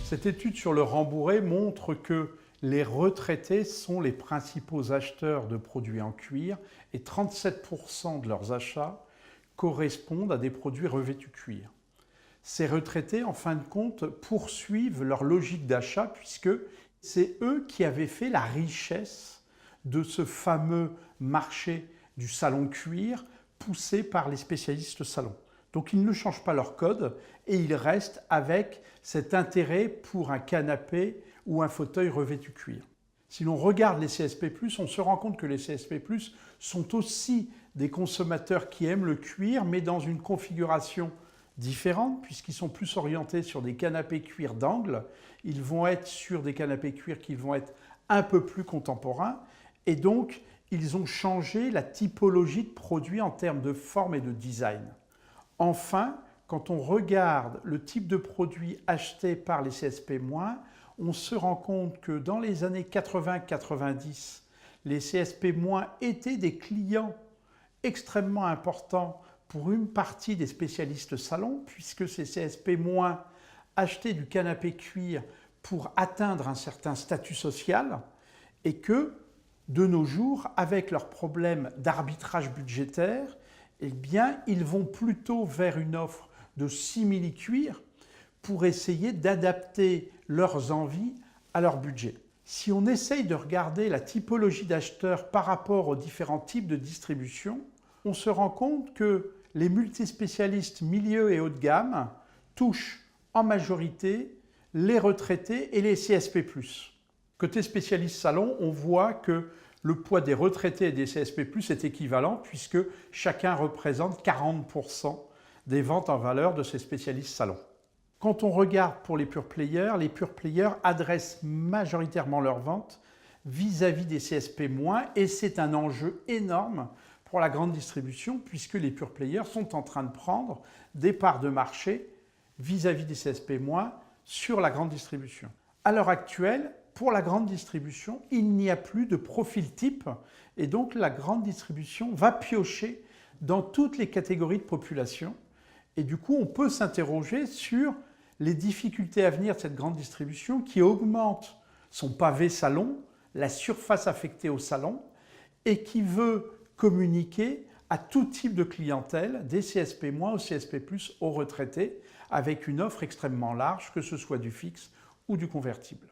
Cette étude sur le rembourré montre que les retraités sont les principaux acheteurs de produits en cuir et 37% de leurs achats correspondent à des produits revêtus cuir. Ces retraités, en fin de compte, poursuivent leur logique d'achat puisque c'est eux qui avaient fait la richesse de ce fameux marché du salon cuir poussé par les spécialistes salon. Donc ils ne changent pas leur code et ils restent avec cet intérêt pour un canapé ou un fauteuil revêtu cuir. Si l'on regarde les CSP+, on se rend compte que les CSP+, sont aussi des consommateurs qui aiment le cuir, mais dans une configuration différente, puisqu'ils sont plus orientés sur des canapés cuir d'angle. Ils vont être sur des canapés cuir qui vont être un peu plus contemporains, et donc ils ont changé la typologie de produits en termes de forme et de design. Enfin, quand on regarde le type de produit acheté par les CSP-, on se rend compte que dans les années 80-90, les CSP- étaient des clients extrêmement importants pour une partie des spécialistes salon, puisque ces CSP- achetaient du canapé cuir pour atteindre un certain statut social, et que, de nos jours, avec leurs problèmes d'arbitrage budgétaire, eh bien, ils vont plutôt vers une offre de simili-cuir pour essayer d'adapter leurs envies à leur budget. Si on essaye de regarder la typologie d'acheteurs par rapport aux différents types de distribution, on se rend compte que les multispécialistes milieu et haut de gamme touchent en majorité les retraités et les CSP+. Côté spécialiste salon, on voit que le poids des retraités et des CSP+, est équivalent puisque chacun représente 40% des ventes en valeur de ces spécialistes salon. Quand on regarde pour les pure players adressent majoritairement leurs ventes vis-à-vis des CSP-, et c'est un enjeu énorme pour la grande distribution puisque les pure players sont en train de prendre des parts de marché vis-à-vis des CSP- sur la grande distribution. À l'heure actuelle, pour la grande distribution, il n'y a plus de profil type et donc la grande distribution va piocher dans toutes les catégories de population et du coup on peut s'interroger sur les difficultés à venir de cette grande distribution qui augmente son pavé salon, la surface affectée au salon et qui veut communiquer à tout type de clientèle, des CSP- au CSP+, aux retraités, avec une offre extrêmement large, que ce soit du fixe ou du convertible.